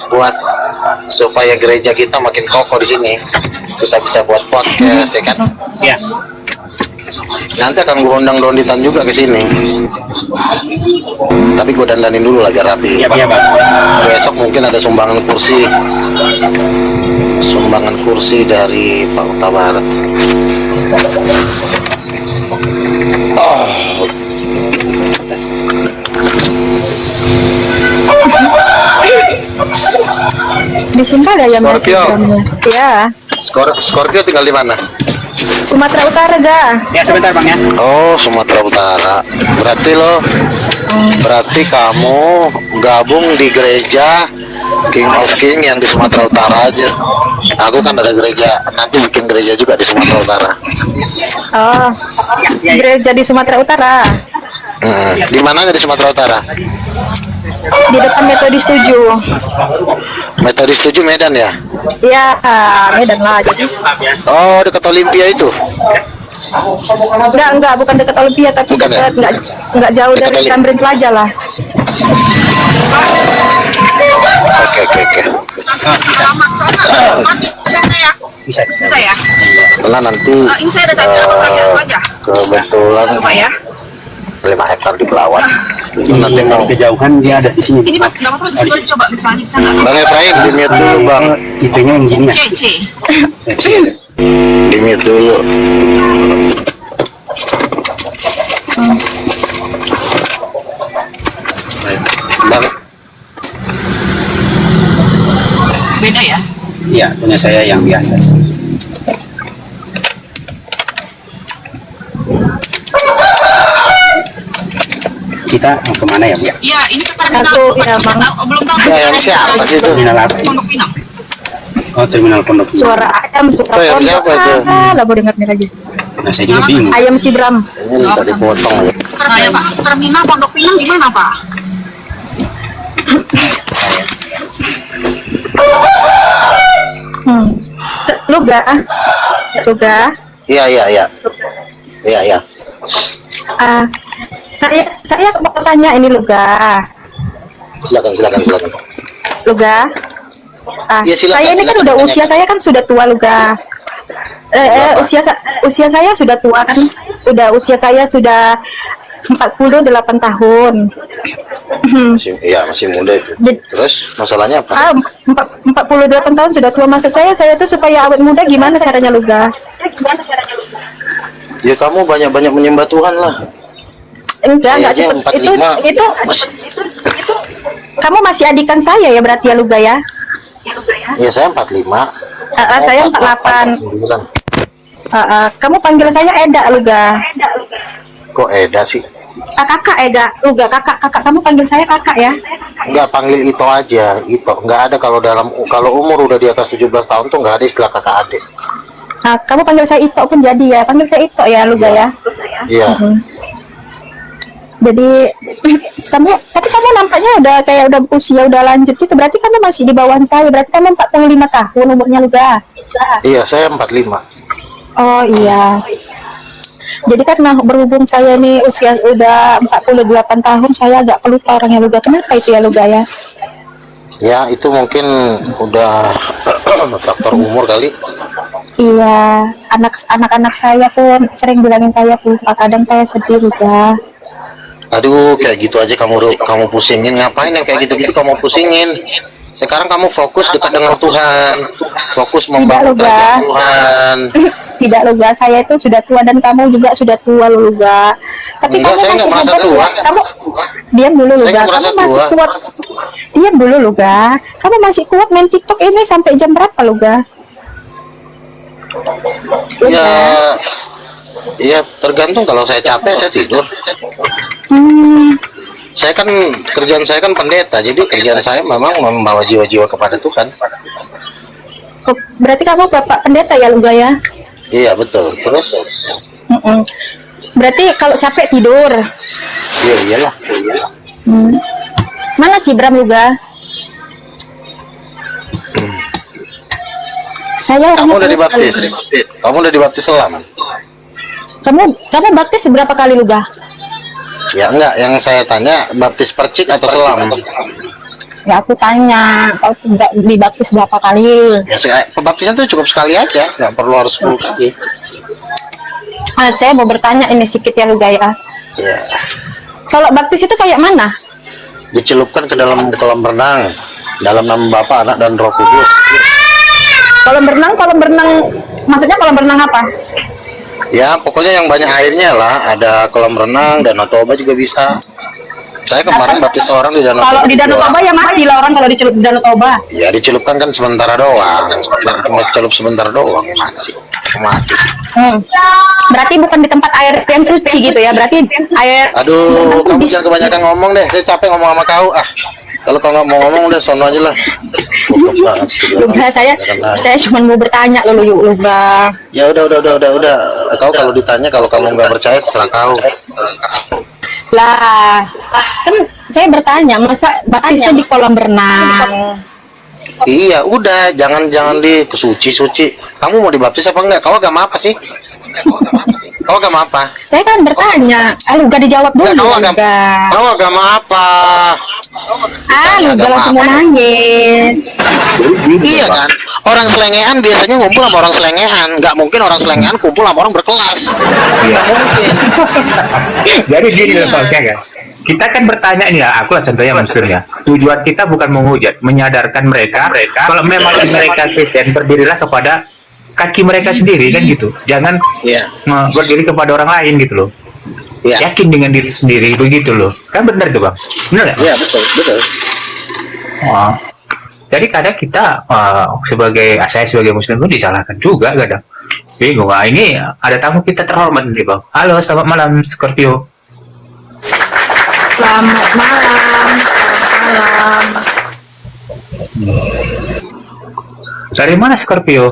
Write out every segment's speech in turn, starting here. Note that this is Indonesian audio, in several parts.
buat supaya gereja kita makin kokoh di sini. Kita bisa buat podcast, ya kan? Ya. Nanti akan gue undang Donditan juga ke sini. Tapi gue dandanin dulu lagi rapi. Iya, Pak. Besok mungkin ada sumbangan kursi. Sumbangan kursi dari Pak Huta Barat. Di sini ada ayam nasi Scorpio. Bramnya. Ya, Scorpio tinggal di mana? Sumatera Utara ga. Ya, sebentar Bang ya. Oh, Sumatera Utara. Berarti kamu gabung di gereja King of King yang di Sumatera Utara aja. Aku kan ada gereja, nanti bikin gereja juga di Sumatera Utara. Oh, gereja di Sumatera Utara. Di mananya di Sumatera Utara? Di depan Metodis 7. Metodis 7 Medan ya? Ya, Medan lah. Oh, dekat Olimpia itu. Enggak, bukan dekat Olimpia, tapi Bukan ya? dekat, enggak jauh Dekat dari Oli- Tamrin Plaza lah. Oke. Alamat soalnya Bisa. bisa ya. Karena nanti Ini saya ada tanya apa tanya itu aja. kebetulan Coba ya. 5 hektar di Pelawat. Itu nanti mau Kejauhan dia ada di sini. Ini Pak, enggak apa-apa coba misalnya bisa enggak? Bang Efraim di mute dulu Bang. Tipenya yang gini ya. C. Di mute dulu. Bang, Beda ya? Iya, punya saya yang biasa. Kita mau kemana ya, Bu? Iya, ini ke terminal. Aku, Pak. ya, Kita Bang. belum tahu. Ya, yang siapa sih itu? Terminal apa? Pondok Pinang. Oh, terminal Pondok. Suara ayam suka Oh, ayam siapa itu? lah mau dengarnya lagi. Nah, saya juga bingung. Ayam si Bram. ini tadi potong ya. Nah, ya Pak, terminal Pondok Pinang di mana Pak? Luga. Iya. Saya mau tanya ini Luga. Silakan. Luga. Ya, silakan, Saya ini kan silakan, udah silakan. usia saya kan sudah tua Luga. Berapa? Usia saya sudah tua kan. Usia saya sudah 48 tahun. Masih muda itu. Terus masalahnya apa? 48 tahun sudah tua. Maksud saya tuh supaya awet muda gimana caranya Luga? Ya kamu banyak menyembah Tuhan lah. Enggak Kayaknya cepet. Itu 45. kamu masih adikan saya ya berarti ya Luga ya? Ya saya 45. Saya 48. 49. Kamu panggil saya Eda Luga. Kok Eda sih? Kakak Eda Luga, kakak kamu panggil saya kakak ya? Enggak, panggil Ito aja. Ito. Enggak ada kalau umur udah di atas 17 tahun tuh enggak ada istilah kakak adik. Kamu panggil saya Ito pun jadi ya? Panggil saya Ito ya Luga ya? Iya. Jadi tapi kamu nampaknya udah usia udah lanjut gitu. Berarti kamu masih di bawah saya. Berarti kamu 45 tahun umurnya Luga. Iya, saya 45. Oh iya. Jadi karena berhubung saya ini usia udah 48 tahun, saya agak pelupa orangnya Luga. Kenapa itu ya Luga ya? Ya, itu mungkin udah faktor umur kali. Iya, anak-anak saya pun sering bilangin saya pelupa. Kadang saya sedih Luga. Aduh, kayak gitu aja kamu pusingin. Ngapain yang kayak gitu-gitu kamu pusingin? Sekarang kamu fokus dekat dengan Tuhan. Fokus membangun Luga. kerajaan Tuhan. Tidak Luga, saya itu sudah tua dan kamu juga sudah tua Luga. Tapi Enggak, kamu saya masih nggak merasa hebat tua. ya. Kamu diam dulu Saya Luga. nggak Kamu merasa masih tua. kuat. Diam dulu Luga. Kamu masih kuat main TikTok ini sampai jam berapa Luga? Ya tergantung. Kalau saya capek saya tidur. Saya kan kerjaan saya kan pendeta, jadi kerjaan saya memang membawa jiwa-jiwa kepada Tuhan. Oh, berarti kamu bapak pendeta ya Luga ya? Iya betul. Terus? Berarti kalau capek tidur. Iya iyalah. Mana sih Bram Luga? Saya Kamu orangnya udah pelupa, dibaptis? Luga. Kamu udah dibaptis selam? Kamu baptis berapa kali Luga? Ya enggak, yang saya tanya baptis percik atau selam? Ya aku tanya, kau tidak dibaptis berapa kali? Ya, pembaptisan tuh cukup sekali aja, nggak perlu harus 10 kali. Saya mau bertanya ini sedikit ya Luga ya. Ya, Kalau baptis itu kayak mana? dicelupkan ke dalam kolam renang dalam nama Bapa, Anak, dan Roh Kudus. Kolam berenang, maksudnya kolam berenang apa? Ya, pokoknya yang banyak airnya lah. Ada kolam renang, Danau Toba juga bisa. Saya kemarin baptis seorang di Danau Kalau Toba. di Danau juga. Toba ya mati lah orang kalau dicelup di Danau Toba. Ya, dicelupkan kan sementara doang. Cuma celup sebentar doang. Gimana sih? Mati. Berarti bukan di tempat air yang suci gitu ya? Berarti air. Aduh, kamu jangan kebanyakan ngomong deh. Saya capek ngomong sama kau. Kalau kau nggak mau ngomong udah sono aja lah. Goblok banget sih. Luga, saya cuma mau bertanya loh yuk Luga. Ya udah. Kau kalau ditanya, kalau kamu nggak percaya terserah kau. Lah, kan saya bertanya, masa baptisnya di kolam renang? Iya, udah, jangan di suci. Kamu mau dibaptis apa enggak? Kau agama apa sih? Kau agama apa? Saya kan bertanya, Luga dijawab dulu. Enggak, Luga. kau agama apa? Luga langsung mau nangis. Iya kan? Orang selengean biasanya ngumpul sama orang selengean. Nggak mungkin orang selengean kumpul sama orang berkelas. Nggak mungkin. Jadi gini loh Bang, kan? Kita kan bertanya ini ya, aku lah contohnya Mansur ya. Tujuan kita bukan menghujat, menyadarkan mereka kalau memang mereka Kristen, berdirilah kepada kaki mereka sendiri kan gitu. Jangan Iya. berdiri kepada orang lain gitu loh. Iya. Yakin dengan diri sendiri begitu loh. Kan benar tuh Bang. Benar ya? Iya, betul. Oh. Jadi kadang kita saya sebagai muslim pun disalahkan juga kadang. Bingung. Ini ada tamu kita terhormat nih Bang. Halo, selamat malam Scorpio. Selamat malam. Dari mana Scorpio?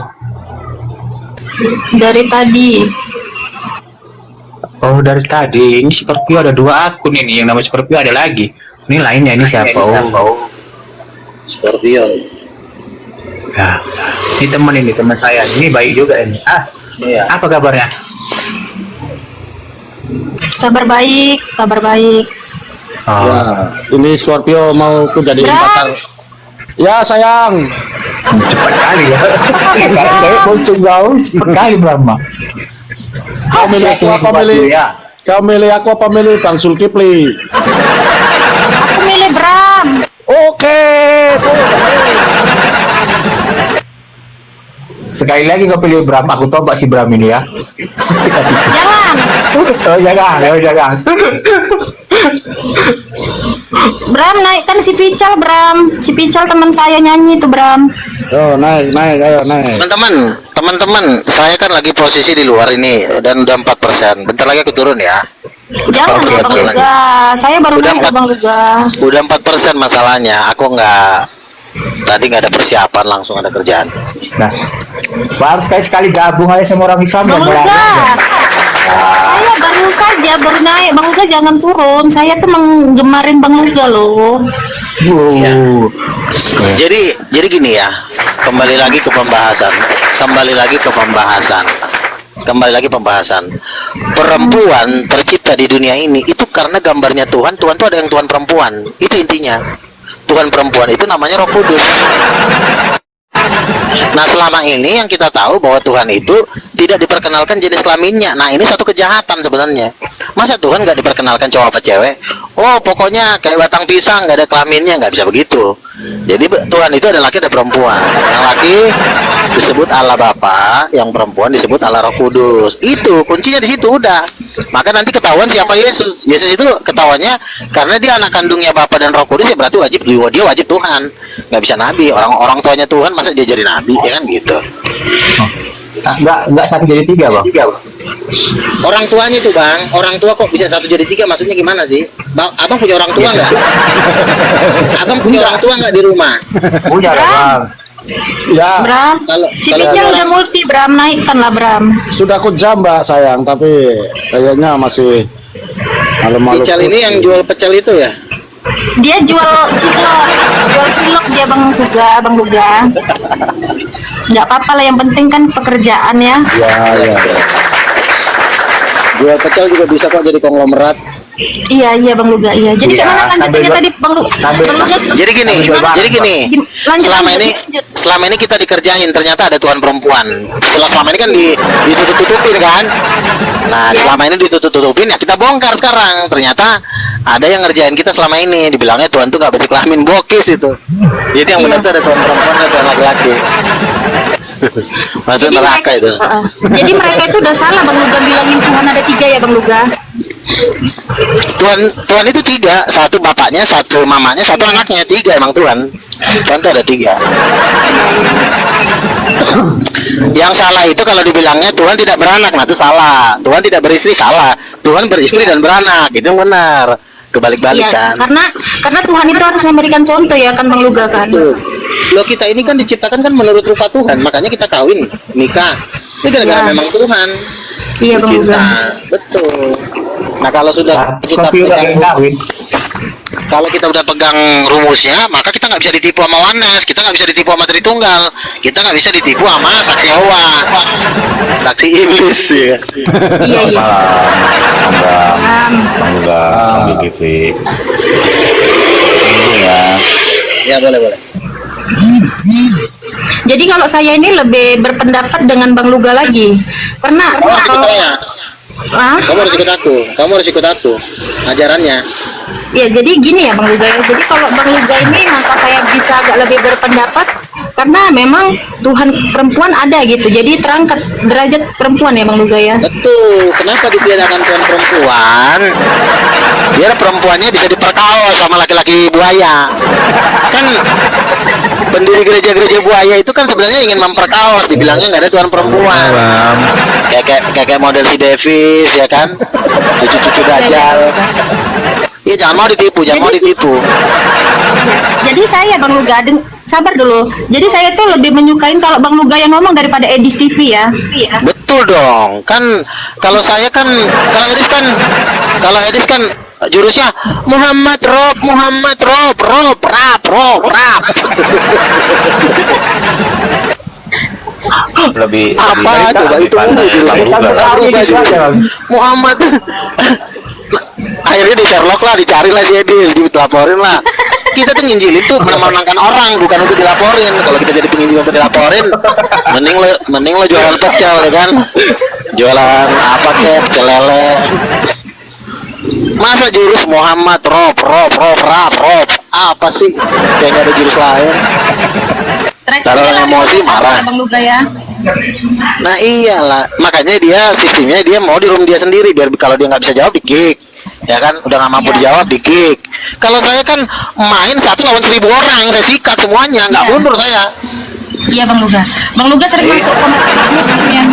Dari tadi. Oh, dari tadi. Ini Scorpio ada 2 akun ini. Yang nama Scorpio ada lagi. Ini lainnya ini siapa? Scorpio. Ya. Ini teman saya. Ini baik juga ini. Iya. Apa kabarnya? Kabar baik. Oh. Ya, ini Scorpio mau ku jadiin pacar. Ya sayang. Cepat kali ya. Saya bonceng jauh cepat kali Brahma. Kau milih aku apa milih? Ya. Kau milih aku apa milih Bang Zulkifli? Aku milih Bram. Oke. Sekali lagi kau pilih Bram, aku tombak si Bram ini ya. Jangan. Oh jangan. Bram naikkan si Pical Bram. Si Pical teman saya nyanyi tuh Bram. Yo naik, ayo naik. Teman-teman, saya kan lagi posisi di luar ini dan udah 4%. Bentar lagi aku turun ya. Jangan Oke, ya Bang oke. Luga. Saya baru Udah naik empat. Bang Luga. Udah 4% masalahnya. Aku tadi nggak ada persiapan, langsung ada kerjaan. Nah, baru sekali gabung aja sama orang Islam Bang dan Luga. mulai. Saya baru naik Bang Luga, jangan turun. Saya tuh menggemarin Bang Luga loh. Ya. Jadi gini ya. Kembali lagi ke pembahasan. Perempuan tercipta di dunia ini itu karena gambarnya Tuhan. Tuhan tuh ada yang Tuhan perempuan. Itu intinya. Tuhan perempuan itu namanya Roh Kudus. Nah, selama ini yang kita tahu bahwa Tuhan itu tidak diperkenalkan jenis kelaminnya. Nah, ini satu kejahatan sebenarnya. Masa Tuhan nggak diperkenalkan cowok apa cewek? Oh, pokoknya kayak batang pisang, nggak ada kelaminnya, nggak bisa begitu. Jadi Tuhan itu ada laki ada perempuan. Yang laki disebut Allah Bapa, yang perempuan disebut Allah Roh Kudus. Itu kuncinya di situ udah. Maka nanti ketahuan siapa Yesus. Yesus itu ketahuannya karena dia anak kandungnya Bapa dan Roh Kudus, ya berarti dia wajib Tuhan. Nggak bisa nabi. Orang tuanya Tuhan masa dia jadi nabi, ya kan gitu. Enggak 1 jadi 3 Bang. Orang tuanya itu Bang, orang tua kok bisa 1 jadi 3, maksudnya gimana sih? Abang punya orang tua nggak? Abang punya orang tua nggak di rumah? Punya lah Bang. Ya, Bram. Kalau Si Pical udah multi Bram, naikkan lah Bram. sudah aku jam Mbak sayang, tapi kayaknya masih malu-malu. Pical ini yang jual pecel itu ya? Dia jual cilok dia Bang Luga. Nggak apa-apa lah, yang penting kan pekerjaan ya. Ya. Jual pecel juga bisa kok jadi konglomerat. Iya Bang Luga, iya. Jadi Iya, gimana lanjutannya sambil- tadi Bang Luga? Jadi gini, Lanjut, selama lanjut, ini lanjut. selama ini kita dikerjain ternyata ada Tuhan perempuan. Selama ini kan ditutup-tutupin kan. Nah, Iya. selama ini ditutup-tutupin ya kita bongkar sekarang. Ternyata ada yang ngerjain kita selama ini. Dibilangnya Tuhan tuh gak berkelamin, bokis itu. Jadi yang benar Iya. tuh ada Tuhan perempuan dan Tuhan laki-laki. Masuk neraka itu. Jadi mereka itu udah salah Bang Luga bilangin Tuhan ada 3 ya Bang Luga. Tuhan itu 3, satu bapaknya, satu mamanya, satu anaknya, 3 emang Tuhan. Tuhan tuh ada 3. Yang salah itu kalau dibilangnya Tuhan tidak beranak, nah itu salah. Tuhan tidak beristri, salah. Tuhan beristri dan beranak, itu yang benar. Kebalik-balik Iya, kan. karena Tuhan itu harus memberikan contoh ya kan Bang Luga kan. Betul. Loh, kita ini kan diciptakan kan menurut rupa Tuhan, makanya kita kawin, nikah. Ini gara-gara Iya. memang Tuhan. Iya Bang Luga. Cinta, betul. Nah kalau sudah kita Skopi udah pegang, kawin. kalau kita udah pegang rumusnya, maka kita nggak bisa ditipu sama Wanas, kita nggak bisa ditipu sama Tritunggal, kita nggak bisa ditipu sama saksi Hawa, saksi iblis ya. Iya. Malam, Bang BGP. Ya. Ya boleh. Jadi kalau saya ini lebih berpendapat dengan Bang Luga lagi. Karena Kamu harus ikut kalau saya, ah, kamu harus ikut aku, ajarannya. ya jadi gini ya Bang Luga ya. Jadi kalau Bang Luga ini maka saya bisa agak lebih berpendapat karena memang Tuhan perempuan ada gitu. Jadi terangkat derajat perempuan ya Bang Luga ya. Betul. Kenapa ditiadakan Tuhan perempuan? Biar perempuannya bisa diperkaos sama laki-laki buaya. Kan pendiri gereja-gereja buaya itu kan sebenarnya ingin memperkaos, dibilangnya nggak ada Tuhan perempuan. Kayak model si Davis ya kan, cucu-cucu Dajjal. Iya jangan mau ditipu. Jadi saya Bang Luga sabar dulu. Jadi saya tuh lebih menyukain kalau Bang Luga yang ngomong daripada Edis TV ya. Betul dong. Kan kalau saya kan kalau Edis kan jurusnya Muhammad Rob rap. Lebih Apa coba itu Muhammad. Akhirnya di Sherlock lah, dicari lah si Edis, dilaporin lah. Kita tuh nginjilin tuh menenangkan orang, bukan untuk dilaporin. Kalau kita jadi penginjil untuk dilaporin, mending lo jualan pecel ya kan, jualan apa kek, pecel lele. Masa jurus Muhammad Rob apa sih? Kayak nggak ada jurus lain. Kalau emosi marah. Bang Luga ya. Nah iyalah, makanya dia sistemnya dia mau di room dia sendiri, biar kalau dia nggak bisa jawab di kick, ya kan, udah nggak mampu dijawab di kick. Kalau saya kan main 1 lawan 1000 orang, saya sikat semuanya, nggak mundur saya. Iya Bang Luga. Bang Luga sering masuk komentar ya.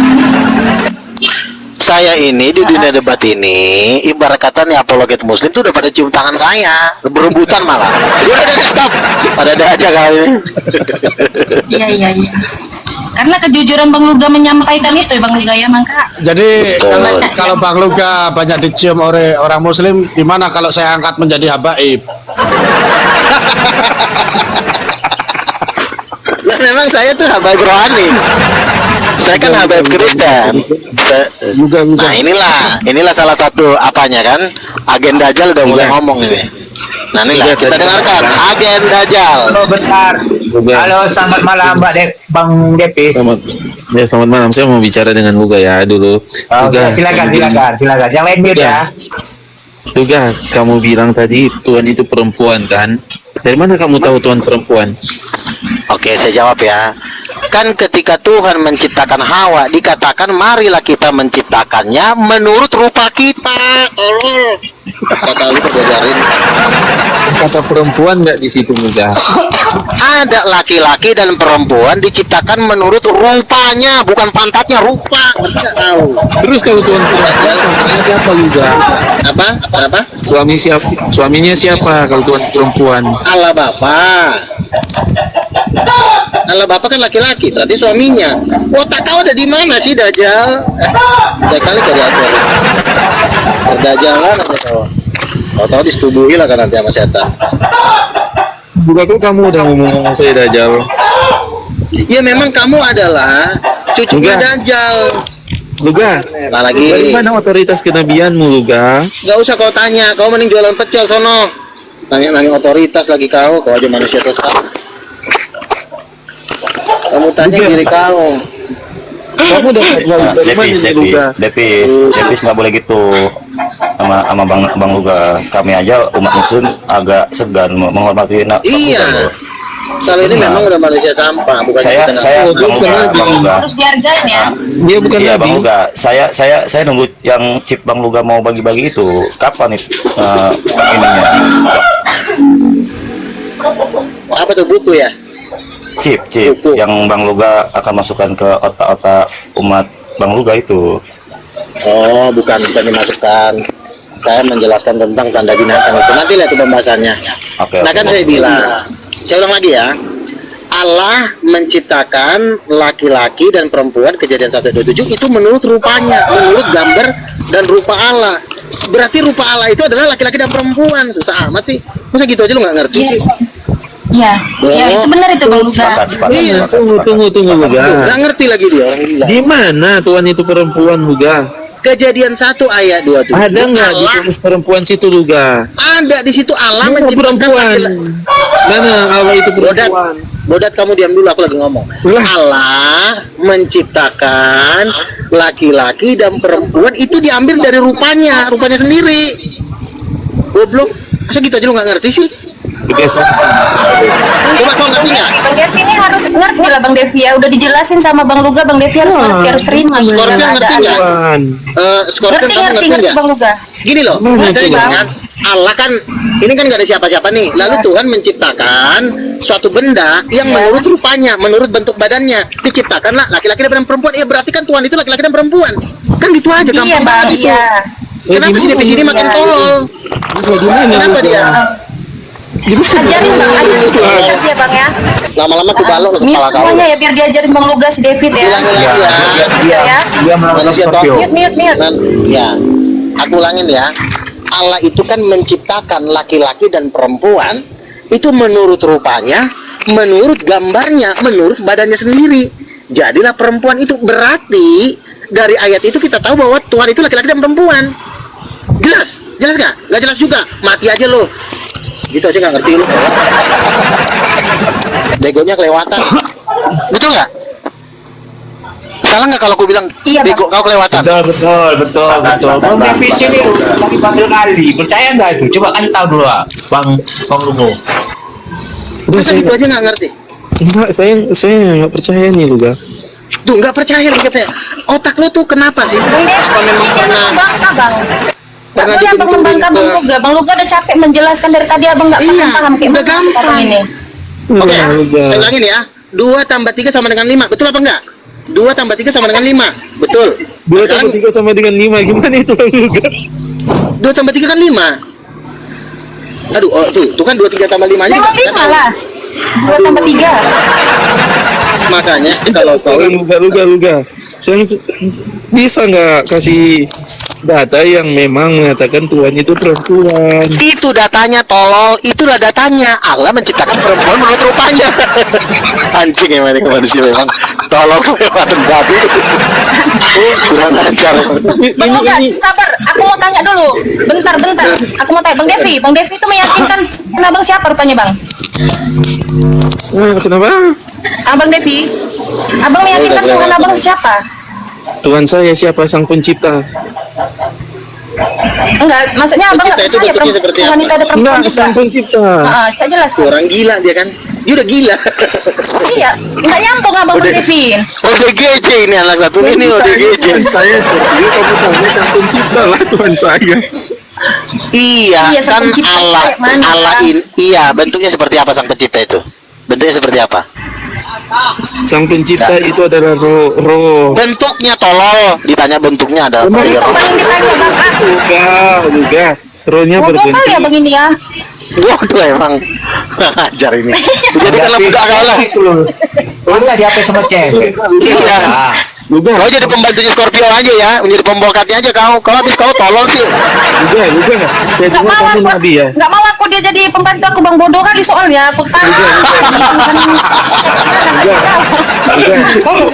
Saya ini di dunia debat ini ibarat kata nih apologet muslim tuh udah pada cium tangan saya, berebutan malah. Udah stop, pada ada aja kali ini. Iya. Karena kejujuran Bang Luga menyampaikan itu ya Bang Luga ya, maka Jadi Betul. kalau Bang Luga banyak dicium oleh orang Muslim, gimana kalau saya angkat menjadi habaib? Ya memang saya tuh habaib rohani. Saya kan habaib Kristen. Nah inilah salah satu apanya kan, agen Dajjal udah mulai ngomong ini. Nah inilah kita dengarkan agen Dajjal. Halo bentar. Halo, selamat malam Bang Depis. Selamat malam. Saya mau bicara dengan Luga ya dulu. Oke, silakan. Yang lain mute ya. Luga, kamu bilang tadi Tuhan itu perempuan kan? Dari mana kamu tahu Tuhan perempuan? Oke, saya jawab ya. Kan ketika Tuhan menciptakan Hawa, dikatakan marilah kita menciptakannya menurut rupa kita. Kata lu belajarin. Kata perempuan nggak di situ Luga? Ada laki-laki dan perempuan diciptakan menurut rupanya, bukan pantatnya, rupa. Nggak tahu. Terus kalau Tuhan perempuan, suaminya siapa Luga? Apa? Kenapa? Suaminya siapa kalau Tuhan perempuan? Allah Bapak kan laki-laki, berarti suaminya. Otak kau ada di mana sih Dajjal? Saya kali ke diatur. Perdajalan aja kau. Tahu disetubuhi lah kan nanti sama setan. Luga kok kamu udah ngomong saya Dajjal? Ya memang kamu adalah cucunya Enggak. Dajjal. Luga. Nah lagi. Dari mana otoritas kenabianmu, Luga? Gak usah kau tanya, kau mending jualan pecel sono. Nanya otoritas lagi kau aja manusia sesat. Kamu tanya Luga. diri kau. Kamu dapat wahyu dari mana Depis, nih, Luga? Depis nggak boleh gitu sama bang Luga. Kami aja umat Muslim agak segan menghormati Bang Iya. Luga, loh. Kalau ini memang udah manusia sampah, bukan Saya kita saya nggak- Bang Luga. Harus dihargain ya. Dia bukan Iya nabi. Bang Luga. Saya nunggu yang chip Bang Luga mau bagi-bagi itu. Kapan itu ininya? Apa tuh buku ya? Chip Buku. yang Bang Luga akan masukkan ke otak-otak umat Bang Luga itu. Oh, bukan dimasukkan. Saya menjelaskan tentang tanda binatang itu. Nanti lihat tuh pembahasannya. Oke. Nah kan saya bilang, saya ulang lagi ya. Allah menciptakan laki-laki dan perempuan kejadian 1:27 itu menurut rupanya, menurut gambar dan rupa Allah. Berarti rupa Allah itu adalah laki-laki dan perempuan. Susah amat sih. Masa gitu aja lu nggak ngerti sih? Iya. Ya, itu benar itu Bang Luga. Sepakat. Iya. Tunggu, Luga. Nggak ngerti lagi dia orang gila. Di mana Tuhan itu perempuan, Luga? Kejadian 1 ayat 27. Ada nggak di Allah tulis perempuan situ, Luga? ada di situ Allah Mana menciptakan perempuan? laki-laki. Mana Allah itu Bodat, perempuan? Bodat kamu diam dulu, aku lagi ngomong. Lah. Allah menciptakan laki-laki dan perempuan itu diambil dari rupanya sendiri. Goblok, masa gitu aja lu nggak ngerti sih? Luga, Coba kau ngerti nggak? Bang Devi ini harus ngerti lah Bang Devi ya. Udah dijelasin sama Bang Luga, Bang Devi harus ngerti, harus terima gitu. Scorpion dengan ngerti keadaan. nggak? Tuhan. Scorpion kamu Ngerti ngerti nggak? Bang Luga. Gini loh, Gimana saya itu, bilang Bang? kan, Allah kan ini kan gak ada siapa-siapa nih. Lalu Tuhan menciptakan suatu benda yang menurut rupanya, menurut bentuk badannya diciptakanlah laki-laki dan perempuan. Ya berarti kan Tuhan itu laki-laki dan perempuan. Kan gitu aja Iya gampang Bang, banget itu. iya. Kenapa sih di sini makin tolol? Kenapa dia? Ajarin Bang, ajarin Devi ya Bang ya. Lama-lama aku balok ke Mute kepala kau. semuanya ya biar diajarin Bang Luga si David ya. Ulangi lagi ya. Ya. Dia melakukan Manusia Scorpio. Mute. Ya, aku ulangin ya. Allah itu kan menciptakan laki-laki dan perempuan itu menurut rupanya, menurut gambarnya, menurut badannya sendiri. Jadilah perempuan itu, berarti dari ayat itu kita tahu bahwa Tuhan itu laki-laki dan perempuan. Jelas? Jelas nggak? Nggak jelas juga. Mati aja lo. Gitu aja nggak ngerti lo. Begonya kelewatan. Betul nggak? Salah nggak kalau aku bilang Iya, Bang. bego kau kelewatan? Betul. Bang Devi sini lagi panggil kali. Percaya nggak itu? Coba kasih tahu dulu Bang Lugo. Udah, Masa gitu aja nggak ngerti? enggak, saya nggak percaya nih, Luga. Tuh nggak percaya lagi katanya. Otak lo tuh kenapa sih? Bang Devi, Apa memang ini pernah membangka Bang. Nggak pernah boleh Abang dibentuk membangka Bang ke- Luga. Bang Luga udah capek menjelaskan dari tadi Abang nggak Iya, paham kayak udah mana gampang. Abang ini. Oke, Wah, Luga. saya ulangin ya. 2 tambah 3 sama dengan 5. Betul apa enggak? 2 tambah 3 sama dengan 5. Betul. 2 Sekarang tambah 3 sama dengan 5. Gimana itu, Luga? 2 tambah 3 kan 5. Aduh, oh, tuh kan 2 3 tambah 5 aja Memang kita lima tahu. lah. 2 tambah 3. Makanya kalau kau Luga. Saya bisa nggak kasih data yang memang mengatakan Tuhan itu perempuan? itu datanya tolol, itulah datanya. Allah menciptakan perempuan menurut rupanya. Anjing emang ini manusia memang tolol kelewatan babi. Kurang ajar. Bang Luga, sabar. Aku mau tanya dulu. Bentar. Aku mau tanya Bang Devi. Bang Devi itu meyakinkan Abang siapa rupanya Bang? Kenapa? Abang Devi. Abang meyakinkan Tuhan Abang siapa? Tuhan saya siapa, sang pencipta? Enggak, maksudnya Abang nggak Pencipta itu percaya bentuknya seperti Tuhan apa? itu ada perempuan Enggak, juga. sang pencipta. Cak jelas. Orang gila dia kan. Dia udah gila. Iya, nggak nyambung Abang Bang Devi. ODGJ ini anak satu ini ODGJ. Tuhan saya seperti kamu tahu sang pencipta lah Tuhan saya. Iya, Iya, sang kan pencipta Allah, kayak mana, Allah Bang? ini, iya bentuknya seperti apa sang pencipta itu? Bentuknya seperti apa? Sang pencipta itu adalah roh. Bentuknya tolol, ditanya bentuknya ada apa? Itu Ya, paling ditanya Bang. Juga. Rohnya Bodoh kali ya berbentuk. Bang ini ya. waduh emang ajar ini. Jadi kalau budak kalah. Masa di HP sama cewek? Iya. Juga. Kau jadi pembantunya Scorpio aja ya, menjadi pembokatnya aja kau. Kau habis kau tolol sih. Juga. Saya Nggak dengar mau kamu aku, nabi ya. nggak mau aku dia jadi pembantu aku Bang bodoh kali soalnya aku tahu.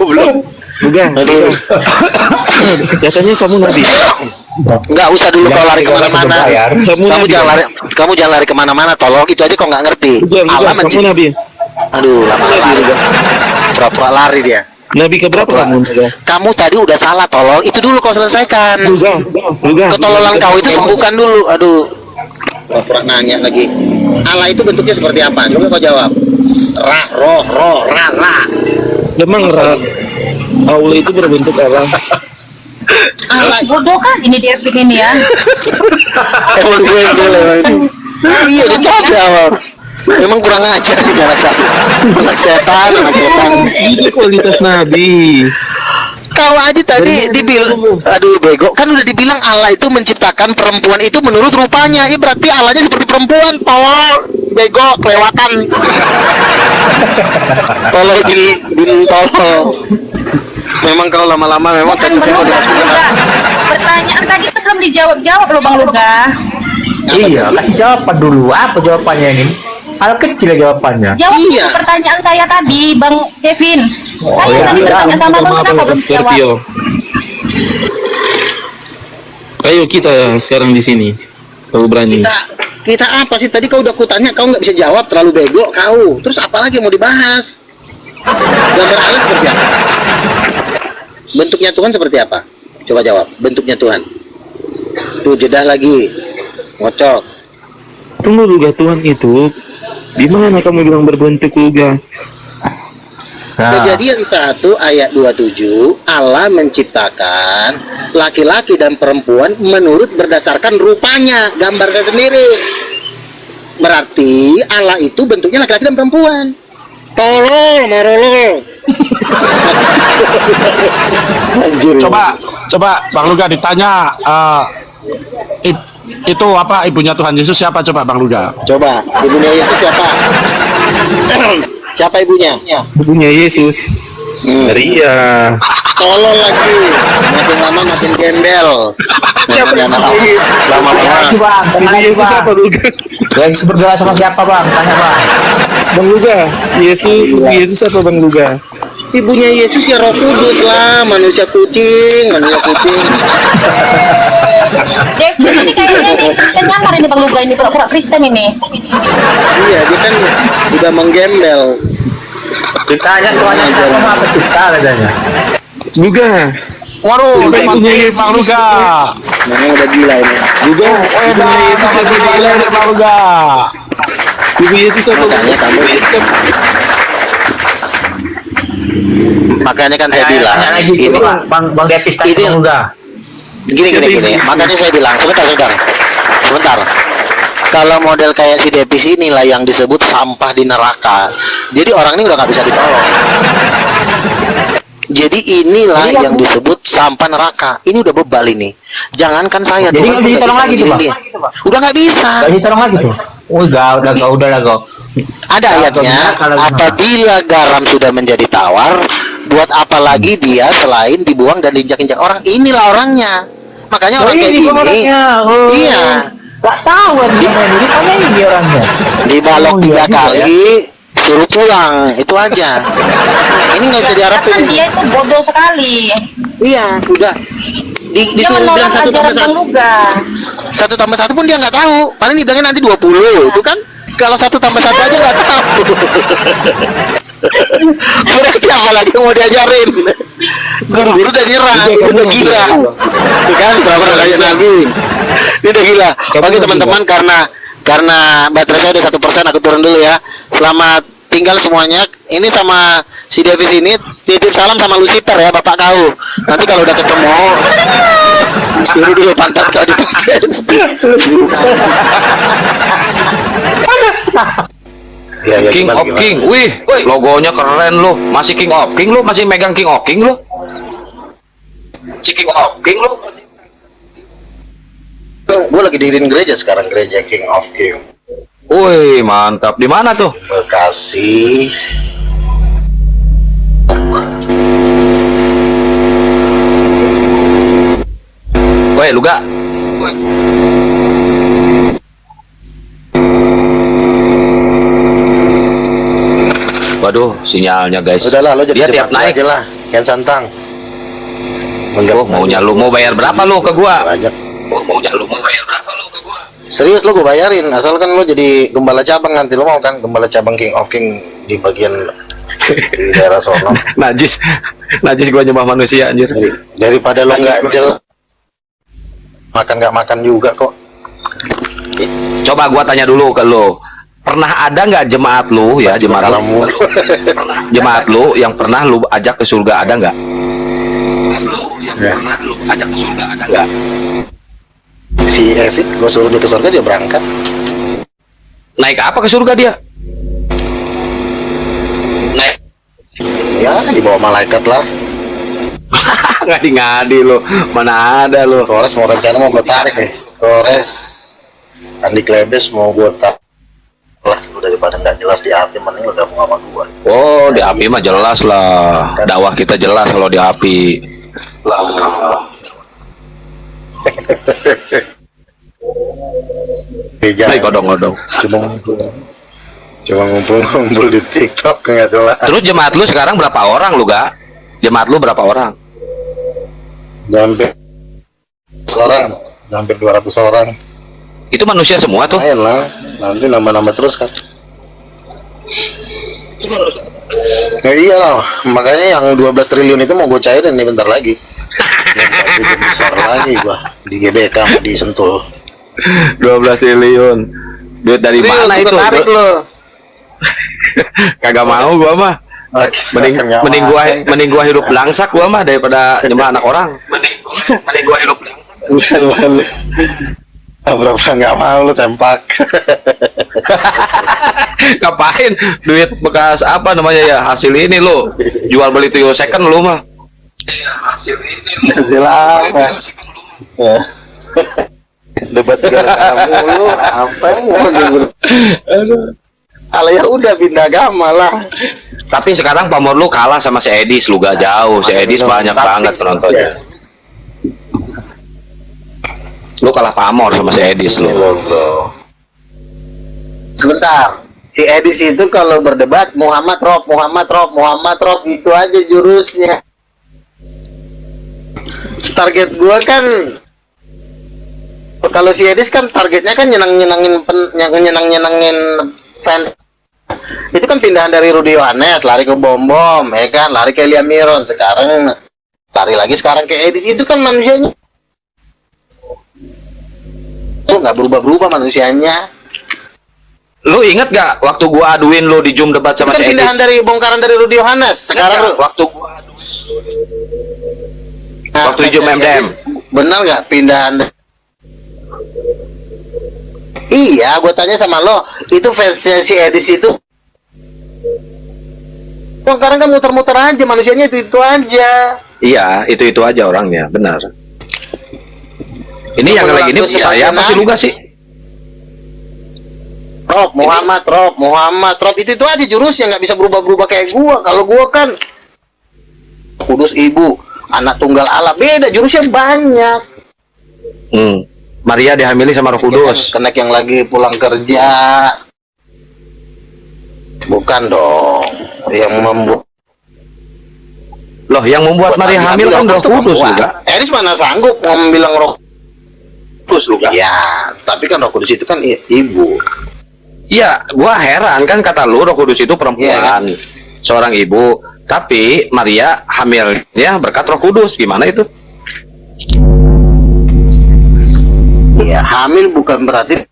Juga. Luga. Aduh. Katanya kamu nabi. Nggak usah dulu kau lari kemana-mana. Kamu Kamu jangan lari kemana-mana. Tolong itu aja kau nggak ngerti. Luga, Allah kamu nabi. Aduh, lama lari. Pura-pura lari dia. Nabi keberapa kamu? Luga? Kamu tadi udah salah, tolong. Itu dulu kau selesaikan. Luga. Ketololan kau itu sembuhkan dulu. Aduh. Pura-pura nanya lagi. Allah itu bentuknya seperti apa? Coba kau jawab. Ra, roh, ra. Memang Allah itu berbentuk Allah. Allah. Bodoh kan ini dia ini ya. Emang gue iya, dia capek awal. Memang kurang ajar nih anak setan. Ini kualitas nabi. Kau aja tadi dibilang, aduh bego, kan udah dibilang Allah itu menciptakan perempuan itu menurut rupanya. Ya berarti Allahnya seperti perempuan, tolol, bego, kelewatan. Tolol bin tolol. Memang kalau lama-lama memang Bukan Bang Luga. Pertanyaan tadi itu belum dijawab loh Bang Luga. Iya, kasih jawaban dulu. Apa jawabannya ini? Hal kecil jawabannya. Jawab Iya. dulu pertanyaan saya tadi, Bang Kevin. Saya iya. tadi bertanya sama Bang, kenapa belum jawab? Scorpio. Ayo kita sekarang di sini. Kalau berani. kita apa sih tadi kau udah kutanya kau nggak bisa jawab, terlalu bego kau. Terus apa lagi yang mau dibahas? Gambar Allah seperti apa? Bentuknya Tuhan seperti apa? Coba jawab. Bentuknya Tuhan. Tuh jedah lagi. Ngocok. Tunggu Luga, Tuhan itu di mana kamu bilang berbentuk Luga? Kejadian 1 ayat 27, Allah menciptakan laki-laki dan perempuan menurut berdasarkan rupanya, gambarnya sendiri. Berarti Allah itu bentuknya laki-laki dan perempuan. Tolol, marolol. Coba Bang Luga ditanya itu apa ibunya Tuhan Yesus siapa, coba Bang Luga? Coba, ibunya Yesus siapa? Siapa ibunya? Ibunya Yesus. Maria. Tolol lagi. Makin lama makin gembel. Lama-lama. Ibu Yesus apa Luga? Yang berdoa sama siapa Bang? Tanya Bang. Bang Luga. Yesus apa Bang Luga? Ibunya Yesus ya Roh Kudus lah, manusia kucing. Dev, ini kayaknya nih Kristen nyamar ini Bang Luga ini pura-pura Kristen ini. Iya, dia kan udah menggembel. Ditanya tuanya siapa sama pencipta katanya. Luga. Waduh, Ibunya Yesus Bang Luga. Memang udah gila ini. Luga. Ibunya Yesus apa Bang Luga? Bang Luga. Ibu Yesus apa? Makanya kamu Makanya kan saya bilang Lagi ini Bang Depis tanya ini- Bang Luga. gini. Makanya saya bilang sebentar. Kalau model kayak si Depis inilah yang disebut sampah di neraka. Jadi orang ini udah nggak bisa ditolong. Jadi inilah yang disebut sampah neraka. Ini udah bebal ini. Jangankan saya. Jadi Tuhan nggak pun nggak ditolong bisa lagi tuh, ngilangin Bang? dia. Udah nggak bisa. Lagi tolong lagi tuh. Oh, udah lah. Ada ayatnya, apabila garam sudah menjadi tawar, buat apa lagi dia selain dibuang dan diinjak-injak orang? Inilah orangnya. Makanya orang kayak gini, iya, Gak tahu Di- ini tanya ini orangnya. dibalok 3 kali, suruh pulang, itu aja. Ini nggak bisa Kan diharapin. dia itu bodoh sekali. Iya, udah. Dia Disuruh bilang menolak ajaran Bang Luga. 1+1 pun dia nggak tahu. Paling dibilangin nanti 20, itu kan? Kalau 1+1 aja nggak tahu. Berarti apa lagi yang mau diajarin? Guru-guru udah nyerah, udah gila. Itu kan berapa kayak Nabi. Ini udah gila. Oke teman-teman, karena baterai saya udah 1%, aku turun dulu ya. Selamat tinggal semuanya. Ini sama si Davis ini titip salam sama Lucifer ya, bapak kau. Nanti kalau udah ketemu suruh dulu pantat kau dipakai. Ya, King of King, wih, logonya keren loh. Masih King of King lo, masih megang King of King lo. Si King of King lo. Gue lagi diriin gereja sekarang, gereja King of King. Wih, mantap. Di mana tuh? Bekasi. Woi, Luga. Waduh, sinyalnya guys. Udahlah, lo jadi dia tiap jemaat naik. aja lah, Kian Santang. Oh, maunya lu mau bayar berapa lu ke gua? Banyak. Oh, maunya lu mau bayar berapa lu ke gua? Serius lu gue bayarin, asalkan lu jadi gembala cabang nanti. Lu mau kan gembala cabang King of King di bagian di daerah sono. Najis gua nyembah manusia anjir. Daripada lu nggak jelas makan nggak makan juga kok. Coba gua tanya dulu ke lu. Pernah ada nggak jemaat lu ya, jemaat lu? Jemaat lu yang pernah lu ajak ke surga ada nggak? Ya. Pernah lu ajak ke surga ada nggak? Si Evit gue suruh dia ke surga, dia berangkat. Naik apa ke surga dia? Naik Ya di bawah malaikat lah. ngadi-ngadi lo, mana ada lo. Kores mau rencana mau gue tarik nih. Kores Andi Klebes mau gue tarik lah, lu daripada nggak jelas di api, mending lu gabung sama gue. Oh, di api mah jelas lah. Dakwah kita jelas kalau di api. Baik, odong-odong. Cuma ngumpul-ngumpul di TikTok nggak jelas. Terus jemaat lu sekarang berapa orang lu, Ga? Jemaat lu berapa orang? Hampir orang, hampir 200 orang. Itu manusia semua tuh? Lumayan lah, nanti nambah-nambah terus kan. Ya iyalah, makanya yang 12 triliun itu mau gue cairin nih bentar lagi. Yang besar lagi gua di GBK di Sentul. 12 triliun. Duit dari mana itu? Tarik lo. Kagak mau gua mah. Mending gua hidup langsak gua mah daripada nyembah anak orang. Mending gua hidup langsak. Bukan. Berapa nggak mau lu sempak. Ngapain duit bekas apa namanya ya, hasil ini lo jual beli tuyul second lu mah. Hasil apa? Debat kamu lu apa yang Alah ya udah pindah agama lah. Tapi sekarang pamor lu kalah sama si Edis, lu gak jauh. Si Edis banyak banget penontonnya. Lu kalah pamor sama si Edis lu. Sebentar, si Edis itu kalau berdebat Muhammad Rob itu aja jurusnya. Target gua kan kalau si Edis kan targetnya kan nyenangin fan. Itu kan pindahan dari Rudy Yohanes lari ke Bom Bom, ya kan, lari ke Elia Miron, sekarang lari lagi sekarang ke Edis. Itu kan manusianya tuh nggak berubah manusianya. Lu inget gak waktu gua aduin lu di Zoom debat sama itu kan si Edis? pindahan dari bongkaran dari Rudy Yohanes. Sekarang waktu gua waktu di Zoom MDM. Benar nggak pindahan? Iya, gue tanya sama lo, itu fansnya si Edis itu sekarang kan muter-muter aja, manusianya itu aja. Iya, itu aja orangnya, benar. Ini yang lagi ini saya apa sih lu gak sih? Rob Muhammad itu aja jurusnya, nggak bisa berubah kayak gua. Kalau gua kan Kudus Ibu, anak tunggal Allah, beda jurusnya banyak. Maria dihamili sama Roh Kudus. Ya kan, kenek yang lagi pulang kerja. Bukan dong. Yang membuat loh, yang membuat Maria hamil kan Roh Kudus juga. Eris mana sanggup mau bilang Roh Kudus juga. Ya, tapi kan Roh Kudus itu kan ibu. Iya, gua heran kan kata lu Roh Kudus itu perempuan, ya, kan? Seorang ibu. Tapi Maria hamilnya berkat Roh Kudus, gimana itu? Ya, hamil bukan berarti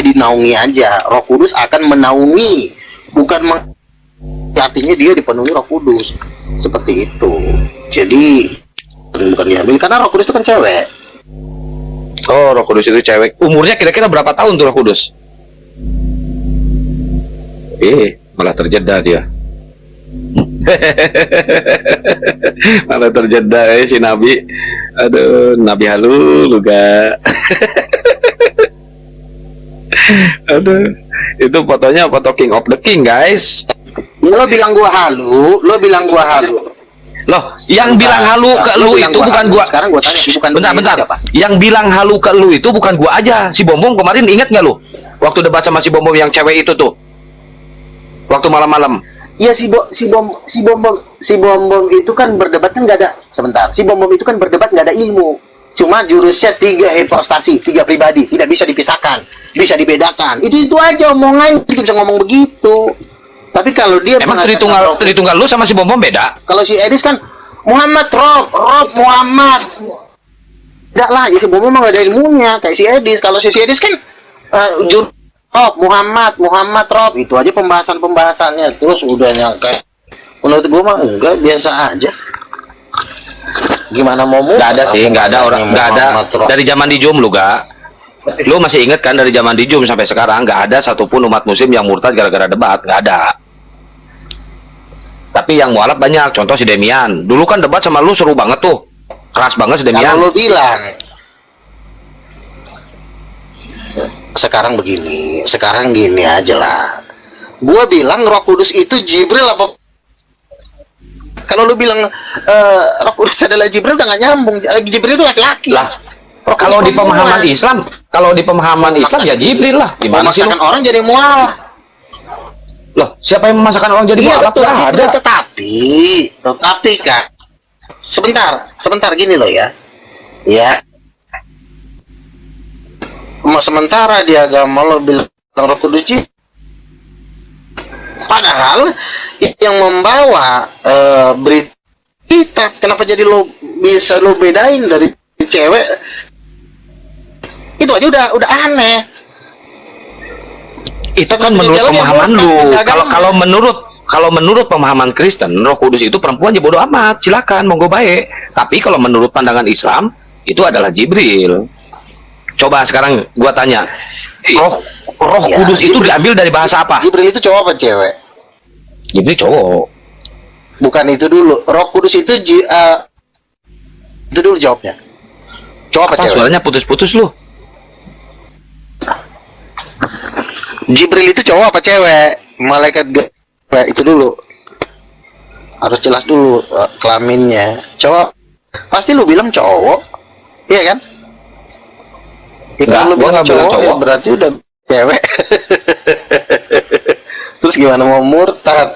dinaungi aja. Roh Kudus akan menaungi, bukan artinya dia dipenuhi Roh Kudus. Seperti itu. Jadi bukan dihamil karena Roh Kudus itu kan cewek. Oh, Roh Kudus itu cewek. Umurnya kira-kira berapa tahun tuh Roh Kudus? Malah terjeda dia. Malah terjeda si Nabi. Aduh, Nabi halu lu gak. Aduh, itu fotonya foto King of the King, guys. Lo bilang gua halu. Loh, yang bilang halu ke lu itu bukan gua. Sekarang gua tanya, bukan bentar. Yang bilang halu ke lu itu bukan gua aja. Si Bom Bom kemarin inget nggak lu? Waktu debat sama si Bom Bom yang cewek itu tuh. Waktu malam-malam. Ya si bom bom itu kan berdebat kan nggak ada, sebentar, si bom bom itu kan berdebat nggak ada ilmu, cuma jurusnya 3 hipostasi, 3 pribadi, tidak bisa dipisahkan, bisa dibedakan, itu aja omongan, dia bisa ngomong begitu. Tapi kalau dia Emang Tritunggal lu sama si Bom Bom beda? kalau si Edis kan Muhammad Rob Muhammad, enggak lah, ya si bom bom nggak ada ilmunya kayak si Edis. Kalau si Edis kan Rob Muhammad Rob, itu aja pembahasannya, terus udah nyangka. Menurut gue mah enggak, biasa aja. Gimana mau Nggak ada sih, nggak ada orang, nggak ada dari zaman di Jum lu gak? Lu masih inget kan dari zaman di Jum sampai sekarang nggak ada satupun umat muslim yang murtad gara-gara debat, nggak ada. Tapi yang mualaf banyak, contoh si Demian. Dulu kan debat sama lu seru banget tuh, keras banget si Demian. Kalau lu bilang sekarang gini aja lah. Gua bilang Roh Kudus itu Jibril apa? Kalau lu bilang Roh Kudus adalah Jibril, udah nggak nyambung. Jibril itu laki-laki. Lah, kalau di pemahaman Islam, ya Jibril lah. Gimana sih lu? Memasakkan orang jadi mualaf. Loh, siapa yang memasakkan orang jadi Iya mualaf? betul, Nggak ada. tetapi kan sebentar gini loh ya. Ya. Sementara di agama lo bilang Roh Kudus Jibril, padahal yang membawa berita kita, kenapa jadi lo bisa lo bedain dari cewek? Itu aja udah aneh. Itu kan menurut pemahaman lu. Kalau menurut pemahaman Kristen, Roh Kudus itu perempuan, ya bodo amat, silakan, monggo baik. Tapi kalau menurut pandangan Islam, itu adalah Jibril. Coba sekarang gua tanya, Roh Ya, Kudus itu diambil dari bahasa apa? Jibril itu cowok apa cewek? Jibril cowok. Bukan itu dulu. Roh Kudus itu itu dulu jawabnya. Cowok apa Apa cewek? suaranya putus-putus lu? Jibril itu cowok apa cewek? Malaikat itu dulu. Harus jelas dulu kelaminnya. Cowok. Pasti lu bilang cowok. Iya kan? Ya, Enggak, kalau lu gua bilang nggak bilang cowok, ya cowok. berarti udah cewek. Terus gimana mau murtad?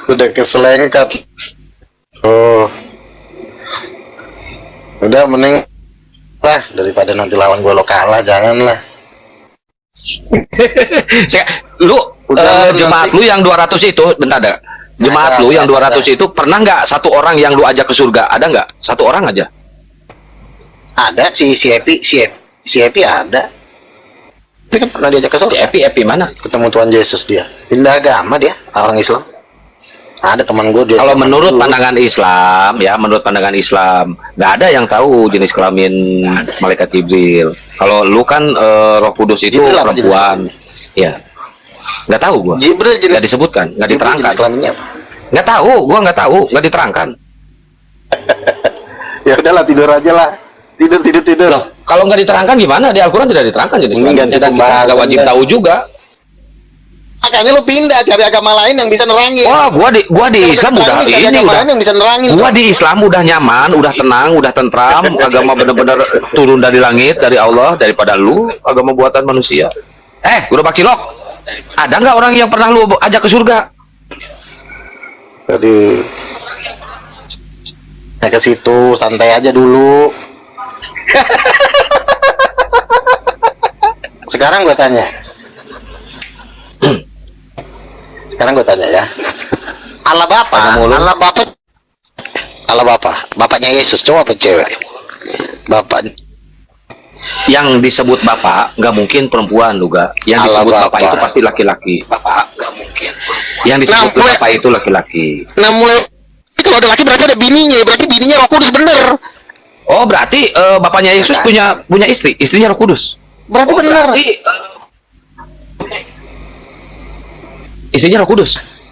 Udah keselengkat. Oh. Udah mending lah daripada nanti lawan gua lo kalah, janganlah. Lu Udah, jemaat nanti- lu yang 200 itu, bentar dah. Jemaat Ada, lu yang ada. 200 itu pernah nggak satu orang yang lu ajak ke surga? Ada nggak? Satu orang aja. Ada si Epi ada. Dia kan pernah diajak ke Si surga. Epi mana? Ketemu Tuhan Yesus dia. Pindah agama dia, orang Islam. Ada teman gue dia. Kalau zaman menurut dulu. pandangan Islam, ya menurut pandangan Islam, nggak ada yang tahu jenis kelamin malaikat Jibril. Kalau lu kan Roh Kudus itu Jibril apa jenis perempuan, ya nggak tahu gua. Jibril jenis Nggak disebutkan, nggak Jibril diterangkan. jenis kelaminnya apa? Nggak tahu, gua nggak tahu, nggak diterangkan. Ya udahlah, tidur aja lah. Tidur. Loh, kalau nggak diterangkan gimana? Di Al-Quran tidak diterangkan jenis Ini kelaminnya, ganti dan kita pembahasan nggak wajib dah. tahu juga. Makanya lu pindah cari agama lain yang bisa nerangin. Wah, gua di Islam udah Cari ini agama udah. lain yang bisa nerangin. Gua di Islam udah nyaman, udah tenang, udah tentram. Agama bener-bener turun dari langit, dari Allah, daripada lu agama buatan manusia. Guru Pak Cilok, ada nggak orang yang pernah lu ajak ke surga? Jadi saya ke situ santai aja dulu. Sekarang gue tanya. Ya. Allah Bapa, bapaknya Yesus cowok apa cewek? Bapak Yang disebut bapak nggak mungkin perempuan juga. Yang Allah disebut bapak Bapa. itu pasti laki-laki. Bapak nggak mungkin. Yang disebut Nah, bapak itu laki-laki. nah mulai kalau ada laki berarti ada bininya, berarti bininya Roh Kudus bener. Oh, berarti bapaknya Yesus punya istri, istrinya Roh Kudus. Berarti bener. Berarti, istrinya Roh Kudus.